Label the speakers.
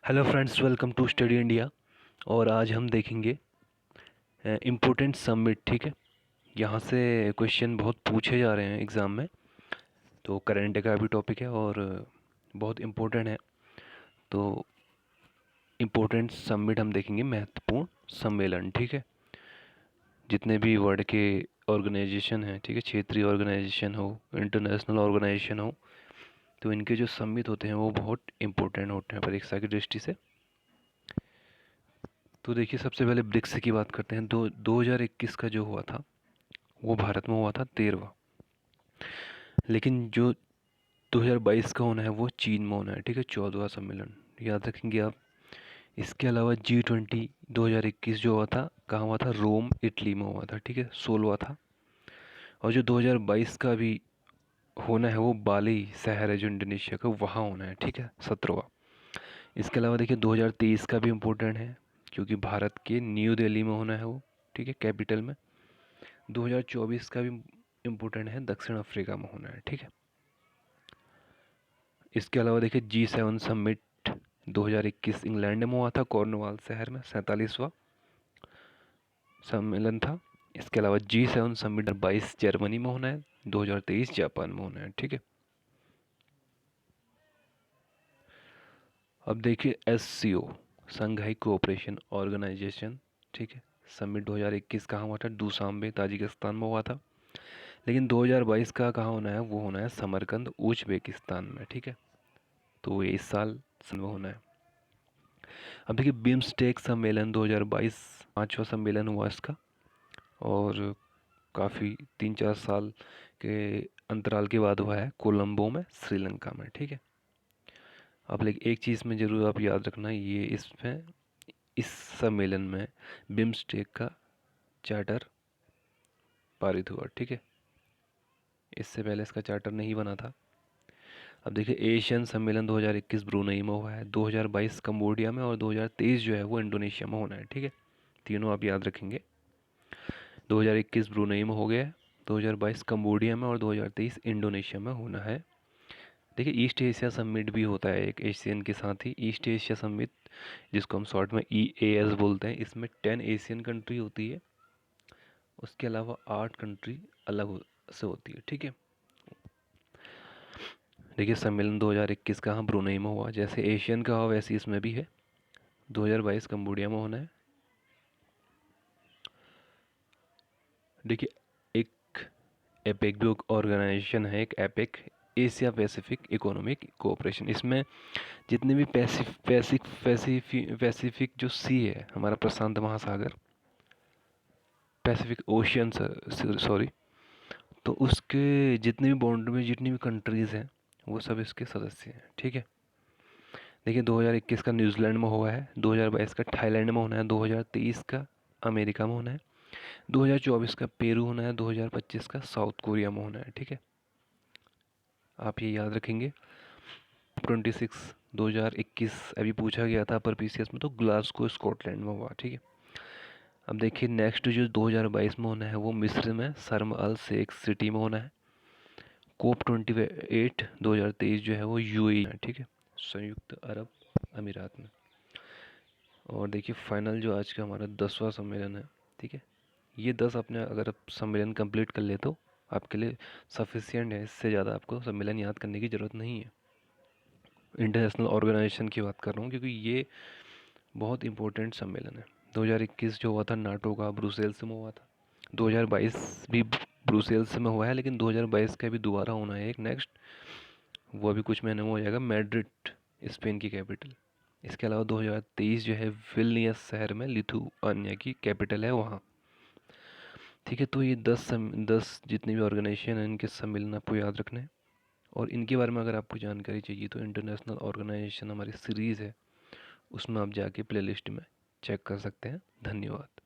Speaker 1: Hello friends, welcome to study India. और आज हम देखेंगे इम्पोर्टेंट समिट। ठीक है, यहाँ से क्वेश्चन बहुत पूछे जा रहे हैं एग्ज़ाम में, तो करंट का भी टॉपिक है और बहुत इम्पोर्टेंट है। तो इम्पोर्टेंट समिट हम देखेंगे, महत्वपूर्ण सम्मेलन। ठीक है, जितने भी वर्ल्ड के ऑर्गेनाइजेशन हैं, ठीक है, क्षेत्रीय ऑर्गेनाइजेशन हो, इंटरनेशनल ऑर्गेनाइजेशन हो, तो इनके जो समिट होते हैं वो बहुत इम्पोर्टेंट होते हैं परीक्षा की दृष्टि से। तो देखिए, सबसे पहले ब्रिक्स की बात करते हैं। 2021 का जो हुआ था वो भारत में हुआ था 13वां, लेकिन जो 2022 का होना है वो चीन में होना है। ठीक है, 14वां सम्मेलन, याद रखेंगे आप। इसके अलावा G20 2021 जो हुआ था, कहाँ हुआ था? रोम, इटली में हुआ था। ठीक है, 16वां था। और जो 2022 का भी होना है वो बाली शहर है जो इंडोनेशिया का, वहाँ होना है। ठीक है, 17वां। इसके अलावा देखिए 2023 का भी इम्पोर्टेंट है, क्योंकि भारत के न्यू दिल्ली में होना है वो। ठीक है, कैपिटल में। 2024 का भी इम्पोर्टेंट है, दक्षिण अफ्रीका में होना है। ठीक है, इसके अलावा देखिए G7 समिट 2021 इंग्लैंड में हुआ था, कॉर्नवाल शहर में, 47वां सम्मेलन था। इसके अलावा G7 समिट 22 जर्मनी में होना है, 2023 जापान में होना है। ठीक है, अब देखिए SCO, संघाई कोऑपरेशन ऑर्गेनाइजेशन। ठीक है, समिट 2021 कहाँ हुआ था? दुशांबे, ताजिकिस्तान में हुआ था। लेकिन 2022 का कहाँ होना है? वो होना है समरकंद, उज्बेकिस्तान में। ठीक है, तो ये इस साल में होना है। अब देखिए बिम्स्टेक सम्मेलन 2022 पाँचवा सम्मेलन हुआ इसका, और काफ़ी 3-4 साल के अंतराल के बाद हुआ है, कोलंबो में, श्रीलंका में। ठीक है, अब लेकिन एक चीज़ में ज़रूर आप याद रखना, ये इसमें इस सम्मेलन में बिम्स्टेक का चार्टर पारित हुआ। ठीक है, इससे पहले इसका चार्टर नहीं बना था। अब देखिए एशियन सम्मेलन 2021 ब्रुनई में हुआ है, 2022 कम्बोडिया में, और 2023 जो है वो इंडोनेशिया में होना है। ठीक है, तीनों आप याद रखेंगे। 2021 ब्रुनई में हो गया, 2022 कम्बोडिया में, और 2023 इंडोनेशिया में होना है। देखिए ईस्ट एशिया समिट भी होता है एक एशियन के साथ ही, ईस्ट एशिया समिट, जिसको हम शॉर्ट में EAS बोलते हैं। इसमें 10 एशियन कंट्री होती है, उसके अलावा 8 कंट्री अलग से होती है। ठीक है, देखिए सम्मेलन 2021 कहाँ? ब्रुनई में हुआ। जैसे एशियन का हुआ वैसे इसमें भी है, 2022 कम्बोडिया में होना है। देखिए एक एपेक भी ऑर्गेनाइजेशन है, एक APEC, Asia Pacific economic cooperation. इसमें जितने भी पैसिफिक जो सी है, हमारा प्रशांत महासागर, पैसिफिक ओशियन, सॉरी, तो उसके जितने भी बाउंड्री में जितनी भी कंट्रीज़ हैं वो सब इसके सदस्य हैं। ठीक है, देखिए 2021 का न्यूजीलैंड में हुआ है, 2022 का थाईलैंड में होना है, 2023 का अमेरिका में होना है, 2024 का पेरू होना है, 2025 का साउथ कोरिया में होना है। ठीक है, आप ये याद रखेंगे। 26 2021 अभी पूछा गया था पर PCS में, तो ग्लासगो स्कॉटलैंड में हुआ। ठीक है, अब देखिए नेक्स्ट जो 2022 में होना है वो मिस्र में, शर्म अल शेख सिटी में होना है। COP28 2023 जो है वो UAE में। ठीक है, संयुक्त अरब अमीरात में। और देखिए फाइनल जो आज का हमारा 10वां सम्मेलन है। ठीक है, ये 10 अपने अगर आप सम्मेलन कंप्लीट कर ले तो आपके लिए सफिशियंट है, इससे ज़्यादा आपको सम्मेलन याद करने की ज़रूरत नहीं है। इंटरनेशनल ऑर्गेनाइजेशन की बात कर रहा हूँ, क्योंकि ये बहुत इंपॉर्टेंट सम्मेलन है। 2021 जो हुआ था नाटो का, ब्रुसेल्स में हुआ था। 2022 भी ब्रुसेल्स में हुआ है, लेकिन 2022 का भी दोबारा होना है एक नेक्स्ट, वो अभी कुछ महीने में हो जाएगा, मैड्रिड, स्पेन की कैपिटल। इसके अलावा 2023 जो है विल्नियस शहर में, लिथुआनिया की कैपिटल है, वहाँ। ठीक है, तो ये 10 जितने भी ऑर्गेनाइजेशन हैं इनके सम्मेलन आपको याद रखने हैं। और इनके बारे में अगर आपको जानकारी चाहिए तो इंटरनेशनल ऑर्गेनाइजेशन हमारी सीरीज़ है, उसमें आप जाके प्लेलिस्ट में चेक कर सकते हैं। धन्यवाद।